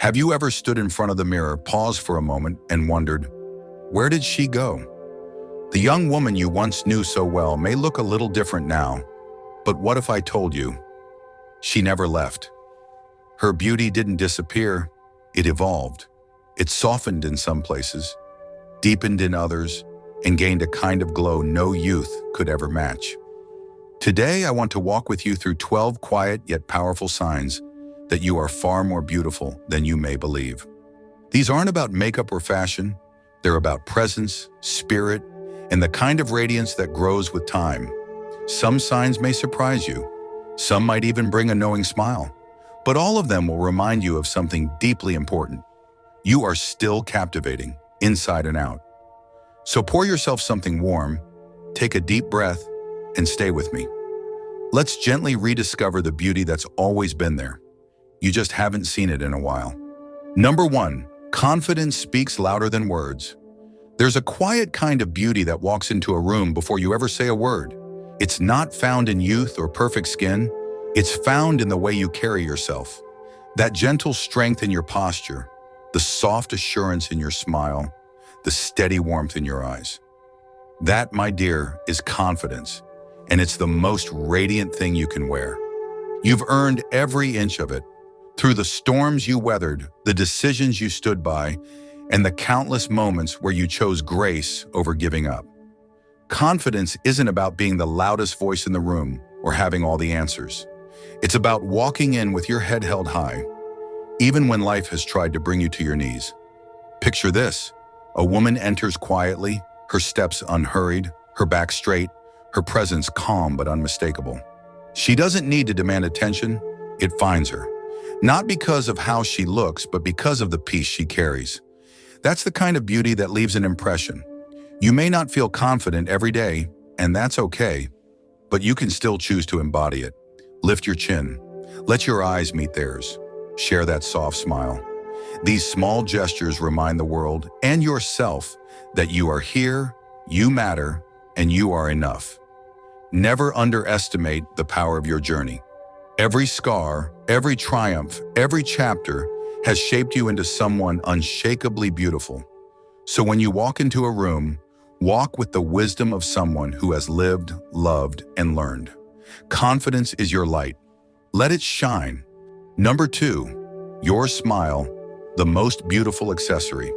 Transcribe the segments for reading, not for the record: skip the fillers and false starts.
Have you ever stood in front of the mirror, paused for a moment, and wondered, where did she go? The young woman you once knew so well may look a little different now, but what if I told you? She never left. Her beauty didn't disappear, it evolved. It softened in some places, deepened in others, and gained a kind of glow no youth could ever match. Today, I want to walk with you through 12 quiet yet powerful signs that you are far more beautiful than you may believe. These aren't about makeup or fashion, they're about presence, spirit, and the kind of radiance that grows with time. Some signs may surprise you, some might even bring a knowing smile, but all of them will remind you of something deeply important. You are still captivating, inside and out. So pour yourself something warm, take a deep breath, and stay with me. Let's gently rediscover the beauty that's always been there. You just haven't seen it in a while. Number 1, confidence speaks louder than words. There's a quiet kind of beauty that walks into a room before you ever say a word. It's not found in youth or perfect skin. It's found in the way you carry yourself. That gentle strength in your posture, the soft assurance in your smile, the steady warmth in your eyes. That, my dear, is confidence, and it's the most radiant thing you can wear. You've earned every inch of it. Through the storms you weathered, the decisions you stood by, and the countless moments where you chose grace over giving up. Confidence isn't about being the loudest voice in the room or having all the answers. It's about walking in with your head held high, even when life has tried to bring you to your knees. Picture this. A woman enters quietly, her steps unhurried, her back straight, her presence calm but unmistakable. She doesn't need to demand attention, it finds her. Not because of how she looks, but because of the peace she carries. That's the kind of beauty that leaves an impression. You may not feel confident every day, and that's okay, but you can still choose to embody it. Lift your chin. Let your eyes meet theirs. Share that soft smile. These small gestures remind the world and yourself that you are here, you matter, and you are enough. Never underestimate the power of your journey. Every scar, every triumph, every chapter has shaped you into someone unshakably beautiful. So when you walk into a room, walk with the wisdom of someone who has lived, loved, and learned. Confidence is your light. Let it shine. Number 2, your smile, the most beautiful accessory.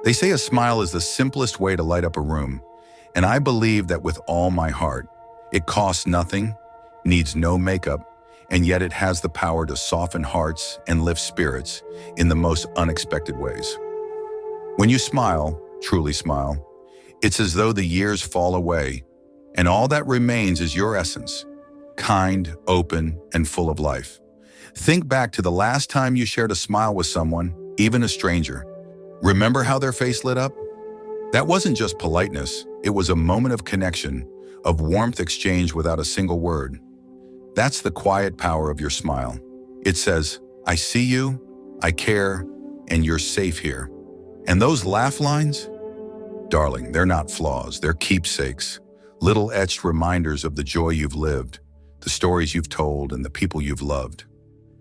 They say a smile is the simplest way to light up a room, and I believe that with all my heart. It costs nothing, needs no makeup, and yet it has the power to soften hearts and lift spirits in the most unexpected ways. When you smile, truly smile, it's as though the years fall away, and all that remains is your essence, kind, open, and full of life. Think back to the last time you shared a smile with someone, even a stranger. Remember how their face lit up? That wasn't just politeness, it was a moment of connection, of warmth exchanged without a single word. That's the quiet power of your smile. It says, I see you, I care, and you're safe here. And those laugh lines? Darling, they're not flaws, they're keepsakes. Little etched reminders of the joy you've lived, the stories you've told, and the people you've loved.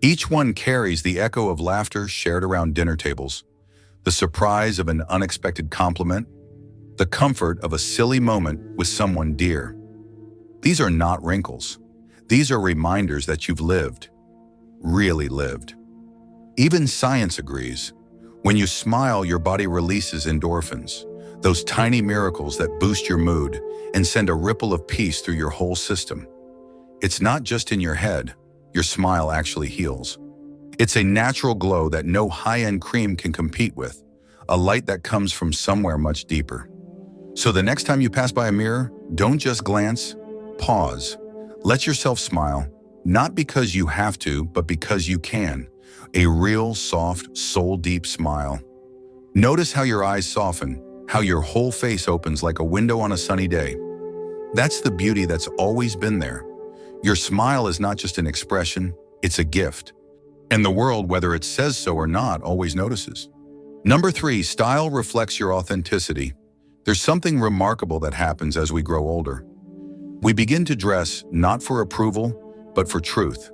Each one carries the echo of laughter shared around dinner tables, the surprise of an unexpected compliment, the comfort of a silly moment with someone dear. These are not wrinkles. These are reminders that you've lived, really lived. Even science agrees. When you smile, your body releases endorphins, those tiny miracles that boost your mood and send a ripple of peace through your whole system. It's not just in your head, your smile actually heals. It's a natural glow that no high-end cream can compete with, a light that comes from somewhere much deeper. So the next time you pass by a mirror, don't just glance, pause. Let yourself smile, not because you have to, but because you can. A real, soft, soul-deep smile. Notice how your eyes soften, how your whole face opens like a window on a sunny day. That's the beauty that's always been there. Your smile is not just an expression, it's a gift. And the world, whether it says so or not, always notices. Number 3, style reflects your authenticity. There's something remarkable that happens as we grow older. We begin to dress not for approval, but for truth.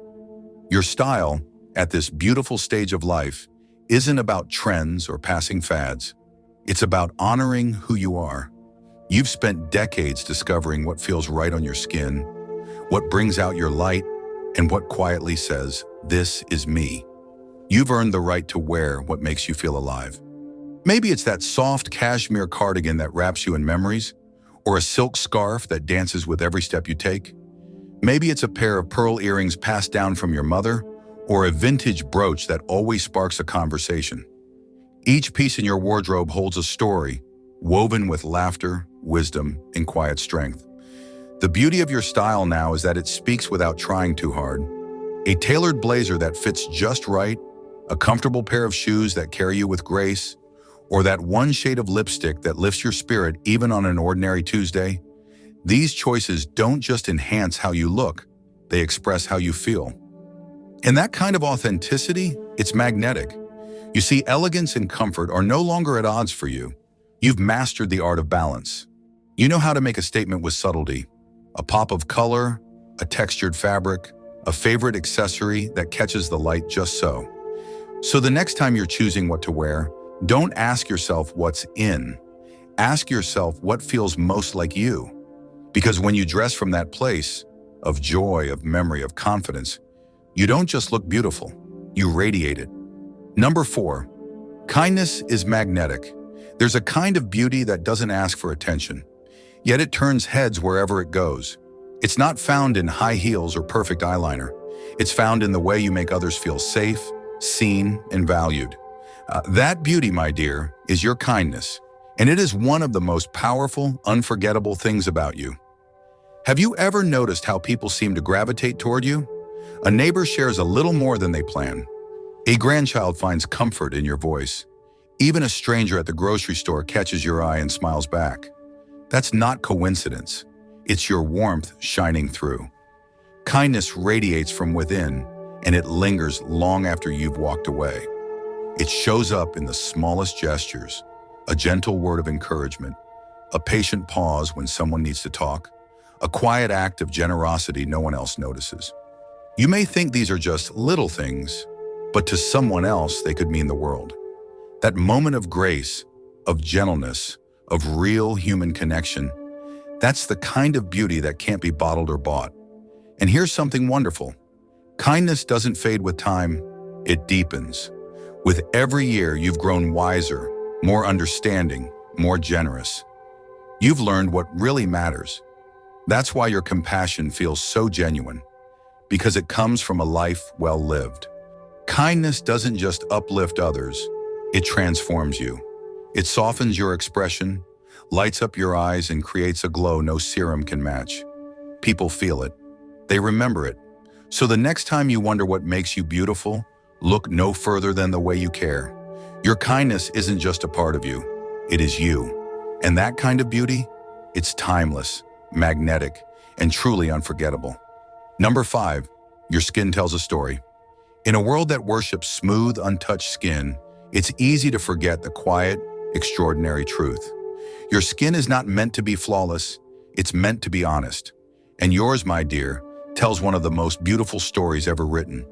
Your style, at this beautiful stage of life, isn't about trends or passing fads. It's about honoring who you are. You've spent decades discovering what feels right on your skin, what brings out your light, and what quietly says, "This is me." You've earned the right to wear what makes you feel alive. Maybe it's that soft cashmere cardigan that wraps you in memories, or a silk scarf that dances with every step you take. Maybe it's a pair of pearl earrings passed down from your mother, or a vintage brooch that always sparks a conversation. Each piece in your wardrobe holds a story, woven with laughter, wisdom, and quiet strength. The beauty of your style now is that it speaks without trying too hard. A tailored blazer that fits just right, a comfortable pair of shoes that carry you with grace, or that one shade of lipstick that lifts your spirit even on an ordinary Tuesday. These choices don't just enhance how you look, they express how you feel. And that kind of authenticity, it's magnetic. You see, elegance and comfort are no longer at odds for you. You've mastered the art of balance. You know how to make a statement with subtlety. A pop of color, a textured fabric, a favorite accessory that catches the light just so. So the next time you're choosing what to wear, don't ask yourself what's in. Ask yourself what feels most like you. Because when you dress from that place of joy, of memory, of confidence, you don't just look beautiful, you radiate it. Number 4, kindness is magnetic. There's a kind of beauty that doesn't ask for attention, yet it turns heads wherever it goes. It's not found in high heels or perfect eyeliner. It's found in the way you make others feel safe, seen, and valued. That beauty, my dear, is your kindness, and it is one of the most powerful, unforgettable things about you. Have you ever noticed how people seem to gravitate toward you? A neighbor shares a little more than they plan. A grandchild finds comfort in your voice. Even a stranger at the grocery store catches your eye and smiles back. That's not coincidence. It's your warmth shining through. Kindness radiates from within, and it lingers long after you've walked away. It shows up in the smallest gestures, a gentle word of encouragement, a patient pause when someone needs to talk, a quiet act of generosity no one else notices. You may think these are just little things, but to someone else they could mean the world. That moment of grace, of gentleness, of real human connection, that's the kind of beauty that can't be bottled or bought. And here's something wonderful. Kindness doesn't fade with time, it deepens. With every year, you've grown wiser, more understanding, more generous. You've learned what really matters. That's why your compassion feels so genuine, because it comes from a life well lived. Kindness doesn't just uplift others, it transforms you. It softens your expression, lights up your eyes, and creates a glow no serum can match. People feel it. They remember it. So the next time you wonder what makes you beautiful, look no further than the way you care. Your kindness isn't just a part of you, it is you. And that kind of beauty, it's timeless, magnetic, and truly unforgettable. Number 5, your skin tells a story. In a world that worships smooth, untouched skin, it's easy to forget the quiet, extraordinary truth. Your skin is not meant to be flawless, it's meant to be honest. And yours, my dear, tells one of the most beautiful stories ever written.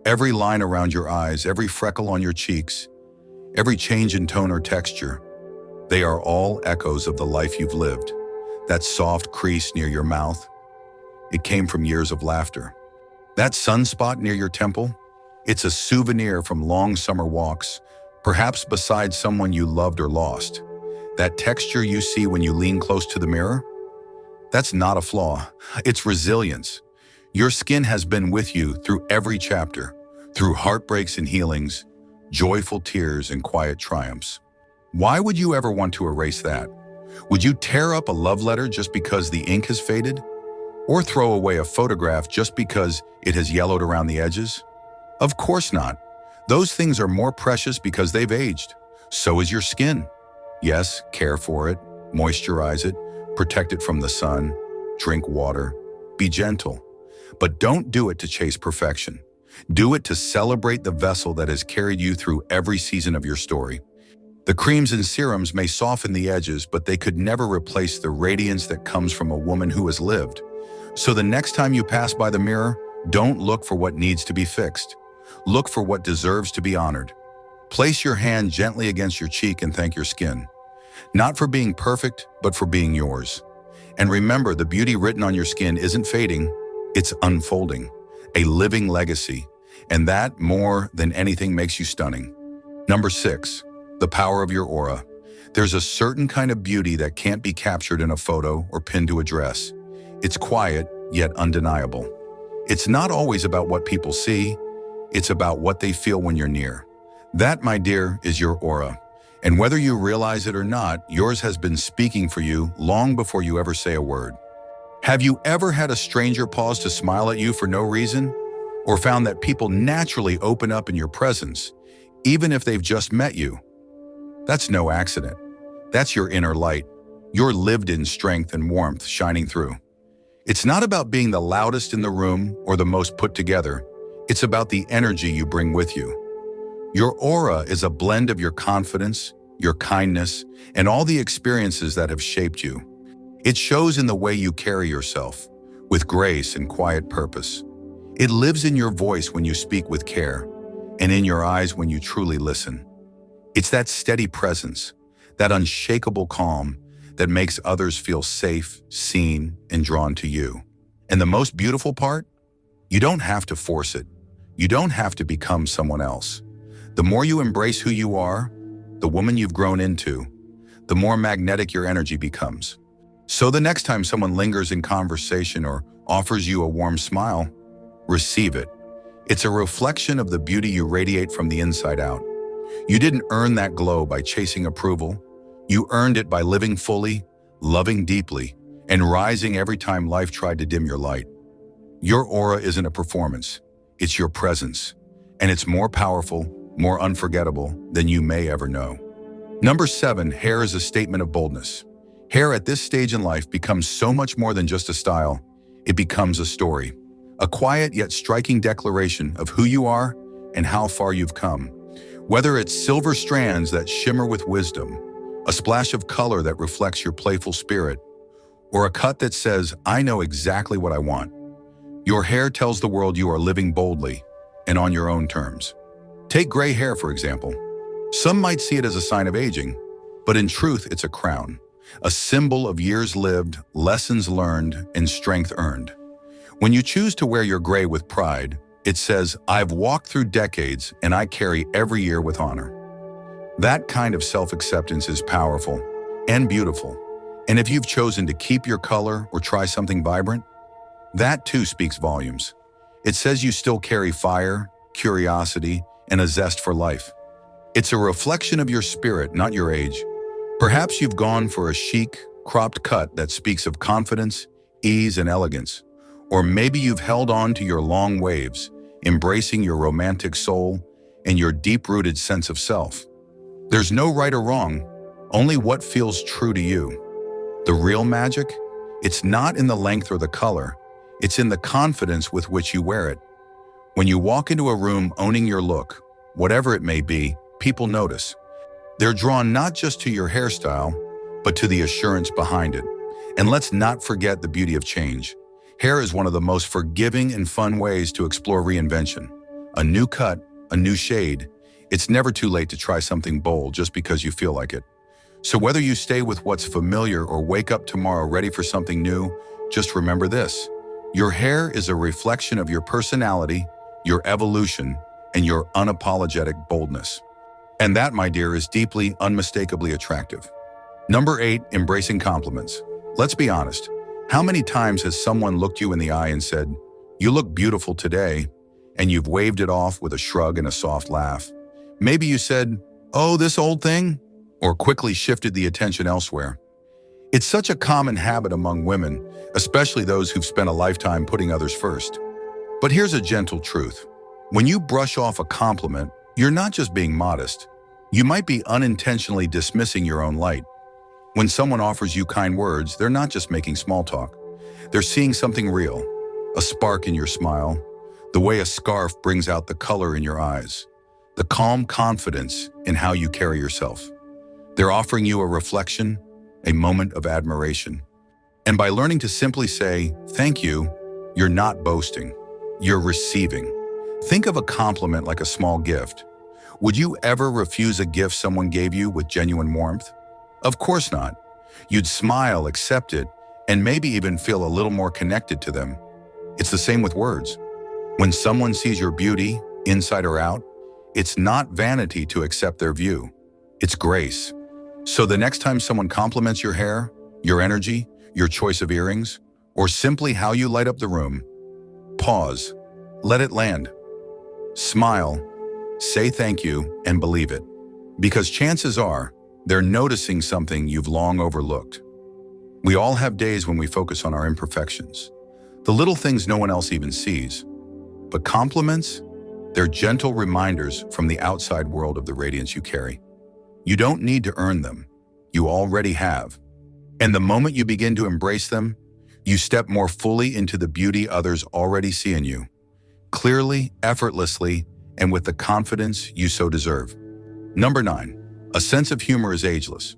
Every line around your eyes, every freckle on your cheeks, every change in tone or texture, they are all echoes of the life you've lived. That soft crease near your mouth, it came from years of laughter. That sunspot near your temple, it's a souvenir from long summer walks, perhaps beside someone you loved or lost. That texture you see when you lean close to the mirror, that's not a flaw, it's resilience. Your skin has been with you through every chapter, through heartbreaks and healings, joyful tears and quiet triumphs. Why would you ever want to erase that? Would you tear up a love letter just because the ink has faded? Or throw away a photograph just because it has yellowed around the edges? Of course not. Those things are more precious because they've aged. So is your skin. Yes, care for it, moisturize it, protect it from the sun, drink water, be gentle. But don't do it to chase perfection. Do it to celebrate the vessel that has carried you through every season of your story. The creams and serums may soften the edges, but they could never replace the radiance that comes from a woman who has lived. So the next time you pass by the mirror, don't look for what needs to be fixed. Look for what deserves to be honored. Place your hand gently against your cheek and thank your skin, not for being perfect, but for being yours. And remember, the beauty written on your skin isn't fading, it's unfolding, a living legacy. And that, more than anything, makes you stunning. Number 6, the power of your aura. There's a certain kind of beauty that can't be captured in a photo or pinned to a dress. It's quiet, yet undeniable. It's not always about what people see, it's about what they feel when you're near. That, my dear, is your aura. And whether you realize it or not, yours has been speaking for you long before you ever say a word. Have you ever had a stranger pause to smile at you for no reason? Or found that people naturally open up in your presence, even if they've just met you? That's no accident. That's your inner light, your lived-in strength and warmth shining through. It's not about being the loudest in the room or the most put together. It's about the energy you bring with you. Your aura is a blend of your confidence, your kindness, and all the experiences that have shaped you. It shows in the way you carry yourself, with grace and quiet purpose. It lives in your voice when you speak with care, and in your eyes when you truly listen. It's that steady presence, that unshakable calm that makes others feel safe, seen, and drawn to you. And the most beautiful part? You don't have to force it. You don't have to become someone else. The more you embrace who you are, the woman you've grown into, the more magnetic your energy becomes. So the next time someone lingers in conversation or offers you a warm smile, receive it. It's a reflection of the beauty you radiate from the inside out. You didn't earn that glow by chasing approval. You earned it by living fully, loving deeply, and rising every time life tried to dim your light. Your aura isn't a performance, it's your presence. And it's more powerful, more unforgettable than you may ever know. Number 7, hair is a statement of boldness. Hair at this stage in life becomes so much more than just a style. It becomes a story, a quiet yet striking declaration of who you are and how far you've come. Whether it's silver strands that shimmer with wisdom, a splash of color that reflects your playful spirit, or a cut that says, I know exactly what I want. Your hair tells the world you are living boldly and on your own terms. Take gray hair, for example. Some might see it as a sign of aging, but in truth, it's a crown, a symbol of years lived, lessons learned, and strength earned. When you choose to wear your gray with pride, it says, I've walked through decades and I carry every year with honor. That kind of self-acceptance is powerful and beautiful. And if you've chosen to keep your color or try something vibrant, that too speaks volumes. It says you still carry fire, curiosity, and a zest for life. It's a reflection of your spirit, not your age. Perhaps you've gone for a chic, cropped cut that speaks of confidence, ease, and elegance. Or maybe you've held on to your long waves, embracing your romantic soul and your deep-rooted sense of self. There's no right or wrong, only what feels true to you. The real magic? It's not in the length or the color, it's in the confidence with which you wear it. When you walk into a room owning your look, whatever it may be, people notice. They're drawn not just to your hairstyle, but to the assurance behind it. And let's not forget the beauty of change. Hair is one of the most forgiving and fun ways to explore reinvention. A new cut, a new shade. It's never too late to try something bold just because you feel like it. So whether you stay with what's familiar or wake up tomorrow ready for something new, just remember this. Your hair is a reflection of your personality, your evolution, and your unapologetic boldness. And that, my dear, is deeply, unmistakably attractive. Number 8, embracing compliments. Let's be honest. How many times has someone looked you in the eye and said, "You look beautiful today," and you've waved it off with a shrug and a soft laugh? Maybe you said, "Oh, this old thing," or quickly shifted the attention elsewhere. It's such a common habit among women, especially those who've spent a lifetime putting others first. But here's a gentle truth. When you brush off a compliment, you're not just being modest. You might be unintentionally dismissing your own light. When someone offers you kind words, they're not just making small talk. They're seeing something real, a spark in your smile, the way a scarf brings out the color in your eyes, the calm confidence in how you carry yourself. They're offering you a reflection, a moment of admiration. And by learning to simply say, "Thank you," you're not boasting, you're receiving. Think of a compliment like a small gift. Would you ever refuse a gift someone gave you with genuine warmth? Of course not. You'd smile, accept it, and maybe even feel a little more connected to them. It's the same with words. When someone sees your beauty, inside or out, it's not vanity to accept their view. It's grace. So the next time someone compliments your hair, your energy, your choice of earrings, or simply how you light up the room, pause, let it land. Smile, say thank you, and believe it. Because chances are, they're noticing something you've long overlooked. We all have days when we focus on our imperfections, the little things no one else even sees. But compliments, they're gentle reminders from the outside world of the radiance you carry. You don't need to earn them. You already have. And the moment you begin to embrace them, you step more fully into the beauty others already see in you, clearly, effortlessly, and with the confidence you so deserve. Number 9, a sense of humor is ageless.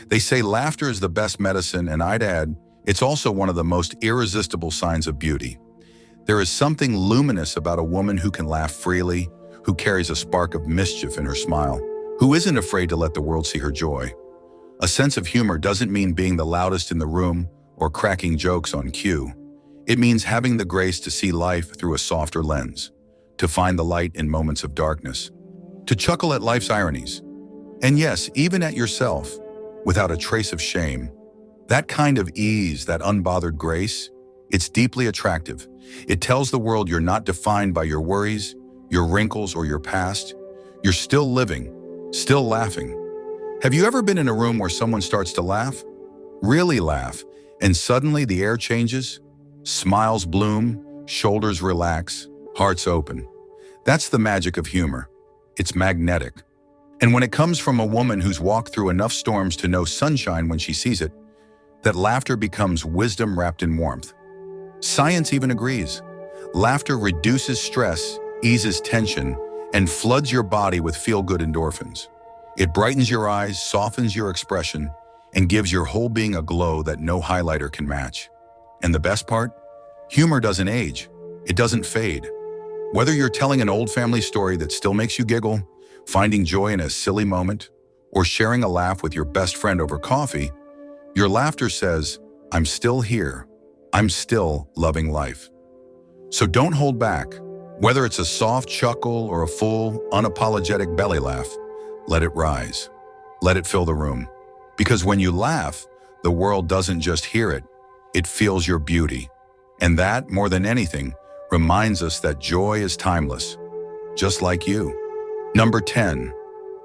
They say laughter is the best medicine, and I'd add, it's also one of the most irresistible signs of beauty. There is something luminous about a woman who can laugh freely, who carries a spark of mischief in her smile, who isn't afraid to let the world see her joy. A sense of humor doesn't mean being the loudest in the room or cracking jokes on cue. It means having the grace to see life through a softer lens, to find the light in moments of darkness, to chuckle at life's ironies. And yes, even at yourself, without a trace of shame. That kind of ease, that unbothered grace, it's deeply attractive. It tells the world you're not defined by your worries, your wrinkles, or your past. You're still living, still laughing. Have you ever been in a room where someone starts to laugh? Really laugh, and suddenly the air changes? Smiles bloom, shoulders relax, hearts open. That's the magic of humor. It's magnetic. And when it comes from a woman who's walked through enough storms to know sunshine when she sees it, that laughter becomes wisdom wrapped in warmth. Science even agrees. Laughter reduces stress, eases tension, and floods your body with feel-good endorphins. It brightens your eyes, softens your expression, and gives your whole being a glow that no highlighter can match. And the best part? Humor doesn't age. It doesn't fade. Whether you're telling an old family story that still makes you giggle, finding joy in a silly moment, or sharing a laugh with your best friend over coffee, your laughter says, I'm still here. I'm still loving life. So don't hold back. Whether it's a soft chuckle or a full, unapologetic belly laugh, let it rise. Let it fill the room. Because when you laugh, the world doesn't just hear it, it feels your beauty. And that, more than anything, reminds us that joy is timeless, just like you. Number 10,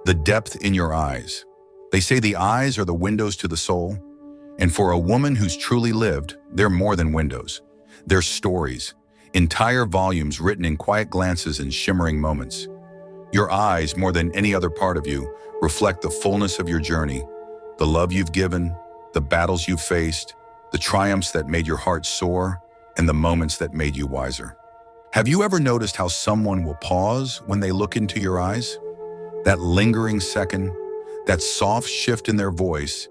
the depth in your eyes. They say the eyes are the windows to the soul. And for a woman who's truly lived, they're more than windows. They're stories, entire volumes written in quiet glances and shimmering moments. Your eyes, more than any other part of you, reflect the fullness of your journey, the love you've given, the battles you've faced, the triumphs that made your heart soar, and the moments that made you wiser. Have you ever noticed how someone will pause when they look into your eyes? That lingering second, that soft shift in their voice,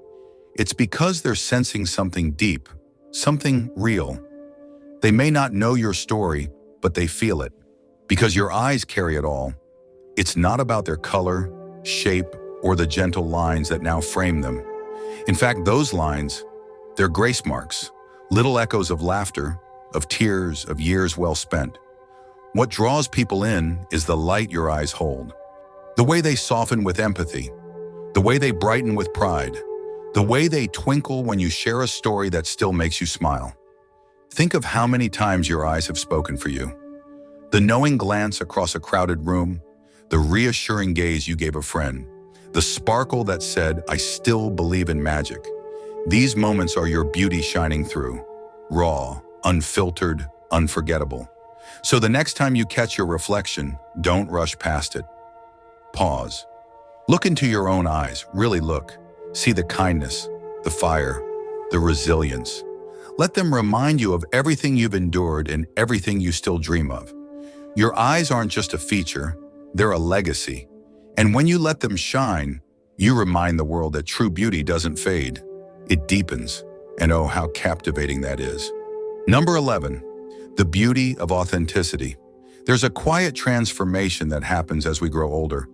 it's because they're sensing something deep, something real. They may not know your story, but they feel it, because your eyes carry it all. It's not about their color, shape, or the gentle lines that now frame them. In fact, those lines, they're grace marks, little echoes of laughter, of tears, of years well spent. What draws people in is the light your eyes hold, the way they soften with empathy, the way they brighten with pride, the way they twinkle when you share a story that still makes you smile. Think of how many times your eyes have spoken for you. The knowing glance across a crowded room, the reassuring gaze you gave a friend, the sparkle that said, I still believe in magic. These moments are your beauty shining through, raw, unfiltered, unforgettable. So the next time you catch your reflection, don't rush past it. Pause. Look into your own eyes, really look. See the kindness, the fire, the resilience. Let them remind you of everything you've endured and everything you still dream of. Your eyes aren't just a feature, they're a legacy. And when you let them shine, you remind the world that true beauty doesn't fade. It deepens. And oh, how captivating that is. Number 11, the beauty of authenticity. There's a quiet transformation that happens as we grow older.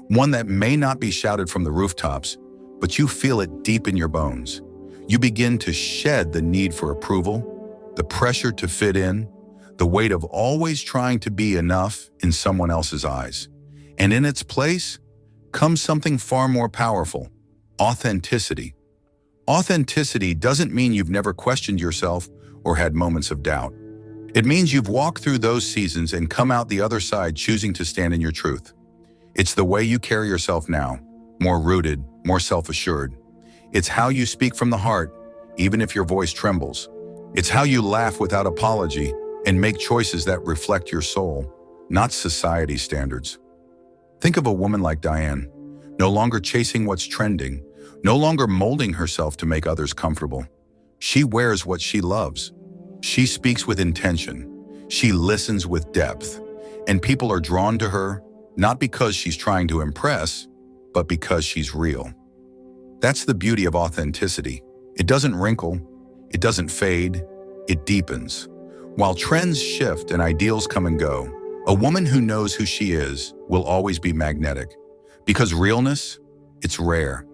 One that may not be shouted from the rooftops, but you feel it deep in your bones. You begin to shed the need for approval, the pressure to fit in, the weight of always trying to be enough in someone else's eyes. And in its place comes something far more powerful: authenticity. Authenticity doesn't mean you've never questioned yourself or had moments of doubt. It means you've walked through those seasons and come out the other side choosing to stand in your truth. It's the way you carry yourself now, more rooted, more self-assured. It's how you speak from the heart, even if your voice trembles. It's how you laugh without apology and make choices that reflect your soul, not society's standards. Think of a woman like Diane, no longer chasing what's trending, no longer molding herself to make others comfortable. She wears what she loves. She speaks with intention. She listens with depth. And people are drawn to her, not because she's trying to impress, but because she's real. That's the beauty of authenticity. It doesn't wrinkle, it doesn't fade, it deepens. While trends shift and ideals come and go, a woman who knows who she is will always be magnetic. Because realness, it's rare.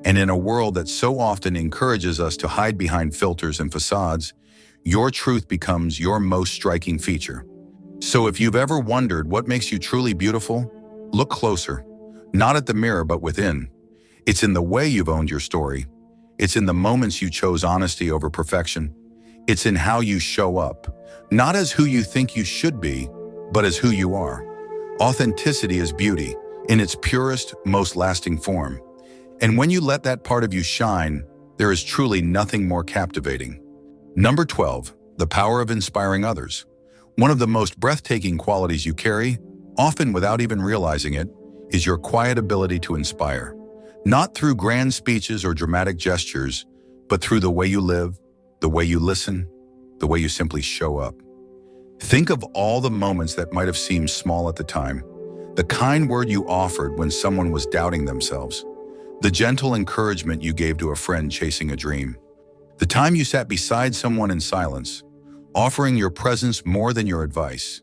And in a world that so often encourages us to hide behind filters and facades, your truth becomes your most striking feature. So if you've ever wondered what makes you truly beautiful, look closer. Not at the mirror, but within. It's in the way you've owned your story. It's in the moments you chose honesty over perfection. It's in how you show up, not as who you think you should be, but as who you are. Authenticity is beauty in its purest, most lasting form. And when you let that part of you shine, there is truly nothing more captivating. Number 12, the power of inspiring others. One of the most breathtaking qualities you carry, often without even realizing it, is your quiet ability to inspire. Not through grand speeches or dramatic gestures, but through the way you live, the way you listen, the way you simply show up. Think of all the moments that might have seemed small at the time. The kind word you offered when someone was doubting themselves. The gentle encouragement you gave to a friend chasing a dream. The time you sat beside someone in silence, offering your presence more than your advice.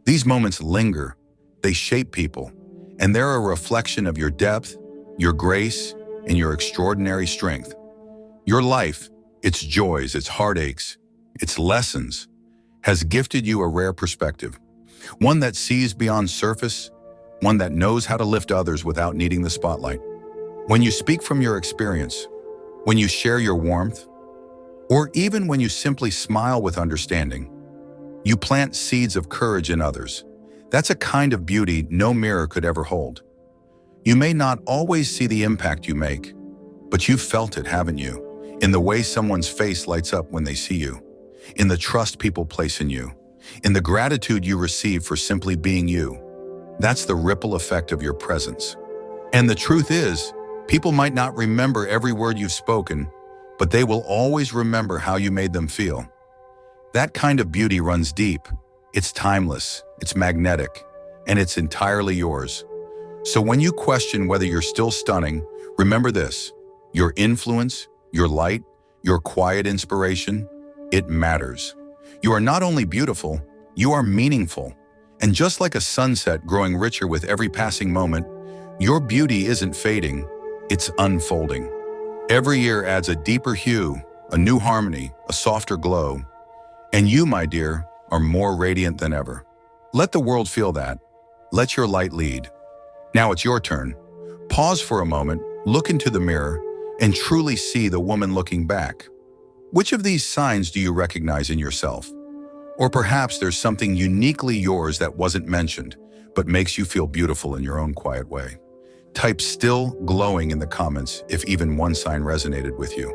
These moments linger, they shape people, and they're a reflection of your depth, your grace, and your extraordinary strength. Your life, its joys, its heartaches, its lessons, has gifted you a rare perspective. One that sees beyond surface, one that knows how to lift others without needing the spotlight. When you speak from your experience, when you share your warmth, or even when you simply smile with understanding, you plant seeds of courage in others. That's a kind of beauty no mirror could ever hold. You may not always see the impact you make, but you've felt it, haven't you? In the way someone's face lights up when they see you, in the trust people place in you, in the gratitude you receive for simply being you. That's the ripple effect of your presence. And the truth is, people might not remember every word you've spoken, but they will always remember how you made them feel. That kind of beauty runs deep. It's timeless, it's magnetic, and it's entirely yours. So when you question whether you're still stunning, remember this: your influence, your light, your quiet inspiration, it matters. You are not only beautiful, you are meaningful. And just like a sunset growing richer with every passing moment, your beauty isn't fading, it's unfolding. Every year adds a deeper hue, a new harmony, a softer glow. And you, my dear, are more radiant than ever. Let the world feel that. Let your light lead. Now it's your turn. Pause for a moment, look into the mirror, and truly see the woman looking back. Which of these signs do you recognize in yourself? Or perhaps there's something uniquely yours that wasn't mentioned, but makes you feel beautiful in your own quiet way. Type "still glowing" in the comments if even one sign resonated with you.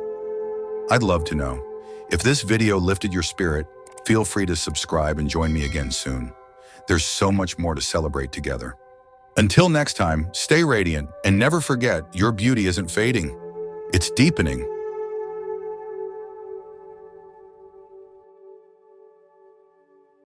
I'd love to know. If this video lifted your spirit, feel free to subscribe and join me again soon. There's so much more to celebrate together. Until next time, stay radiant and never forget your beauty isn't fading. It's deepening.